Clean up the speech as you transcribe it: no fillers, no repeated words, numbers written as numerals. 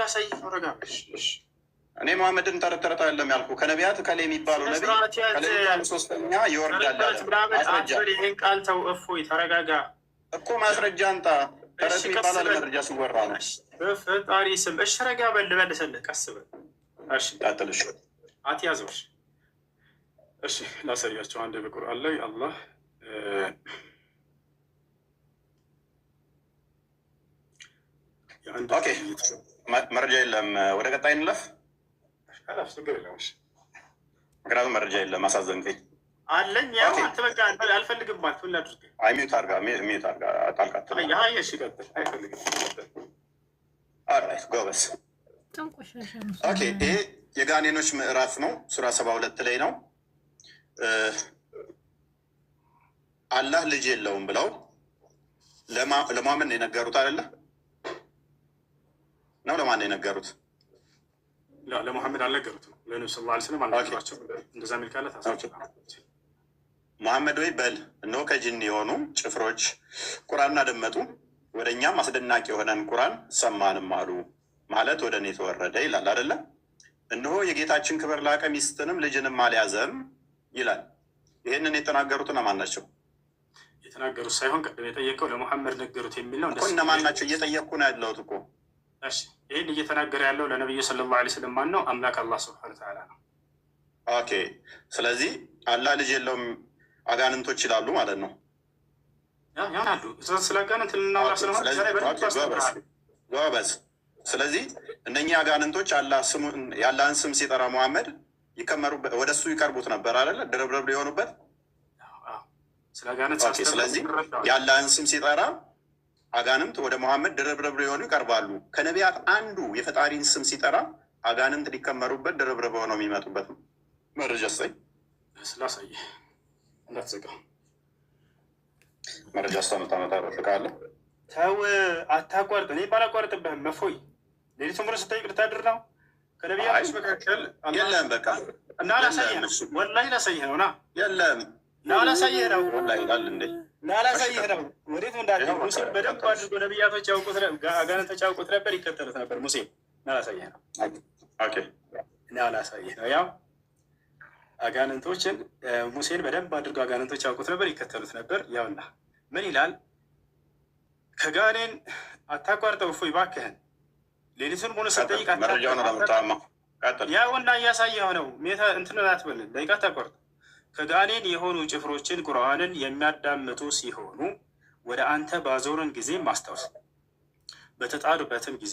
ላሳይ ረጋሽ እኔ መሐመድን ተረተረታ ያለም ያልኩ ከነቢያት ከሌ የሚባለው ነቢ ሶስተኛ ይወርዳል ማስረጃ። ይህን ቃል ተው እፎይ ተረጋጋ እኮ ማስረጃ አንጣ። ተረት የሚባላል መረጃ ሲወራ ነው። በፈጣሪ ስም እሺ ረጋ በል ልመልስልህ ቀስ በል እሺ ጣጥልሽ አትያዘውሽ እሺ ላሳያቸው አንድ በቁርአን ላይ አላህ ኦኬ መረጃ የለም። ወደ ቀጣይ እንለፍ። ምክንያቱም መረጃ የለም። አሳዘንከኝ አለኝ ያው አንተ በቃ አልፈልግም ማለት ሁላ አድርገህ ሚዩት አድርጋ ጣልቃት። እሺ ቀጥል። አይፈልግም ኦልራይት ጎበዝ። ኦኬ ይሄ የጋኔኖች ምዕራፍ ነው። ሱራ 72 ላይ ነው። አላህ ልጅ የለውም ብለው ለማመን የነገሩት አይደለ ነው? ለማን የነገሩት? ለሙሐመድ አልነገሩትም። ለነብዩ ሰለላሁ ዐለይሂ ወሰለም አልነገሯቸው። እንደዛ ሚል ካለ መሐመድ ወይ በል እነሆ ከጅን የሆኑ ጭፍሮች ቁርአን አደመጡ፣ ወደ እኛም አስደናቂ የሆነን ቁርአን ሰማንም አሉ ማለት ወደ እኔ ተወረደ ይላል አይደለ? እነሆ የጌታችን ክብር ላቀ ሚስትንም ልጅንም አልያዘም ይላል። ይህንን የተናገሩት እነማን ናቸው? የተናገሩት ሳይሆን ቅድም የጠየቀው ለሙሐመድ ነገሩት የሚል ነው። እነማን ናቸው? እየጠየቅኩ ነው ያለሁት እኮ። ይህን እየተናገረ ያለው ለነቢዩ ሰለላሁ ዐለይሂ ወሰለም ማን ነው? አምላክ አላህ ሱብሓነሁ ወተዓላ ነው። ኦኬ ስለዚህ አላህ ልጅ የለውም አጋንንቶች ይላሉ ማለት ነው። ያናሉ ስለ አጋንንት ልናወራ ስለሆነ ጎበዝ። ስለዚህ እነኚህ አጋንንቶች የአላህን ስም ሲጠራ መሐመድ ይከመሩበት ወደ እሱ ይቀርቡት ነበር አይደለ? ድርብርብ ሊሆኑበት። ስለዚህ የአላህን ስም ሲጠራ አጋንንት ወደ መሐመድ ድርብርብ ሊሆኑ ይቀርባሉ። ከነቢያት አንዱ የፈጣሪን ስም ሲጠራ አጋንንት ሊከመሩበት ድርብርብ ሆነው የሚመጡበት መረጃ ሳይ ስላሳየ እንዳትዘጋ መረጃ ስታመጣ በፍቃለ ተው አታቋርጥ። እኔ ባላቋርጥብህም መፎይ ሌሊቱን ብሎ ስጠይቅ ልታድር ነው። ከነቢያቶች መካከል የለም በቃ እና ላሳየህ ነው። ወላሂ ላሳየህ ነው። ና የለም ና ላሳየህ ነው። ወላሂ ይላል እንዴ ና ላሳየህ ነው። ወዴት እንዳለ ሙሴን በደንብ አድርጎ ነቢያቶች ያውቁት አጋንንቶች ያውቁት ነበር፣ ይከተሉት ነበር። ሙሴ ና ላሳየህ ነው። ኦኬ ና ላሳየህ ነው። ያው አጋንንቶችን ሙሴን በደንብ አድርጎ አጋንንቶች ያውቁት ነበር፣ ይከተሉት ነበር። ያውና ምን ይላል? ከጋኔን አታቋርጠው እፎይ እባክህን። ሌሊቱን ሙሉ ስጠይቅ ያውና እያሳየው ነው። እንትን አትበልን ደቂቃ አታቋርጥ። ከጋኔን የሆኑ ጭፍሮችን ቁርአንን የሚያዳምጡ ሲሆኑ ወደ አንተ ባዞርን ጊዜ ማስታወስ፣ በተጣሉበትም ጊዜ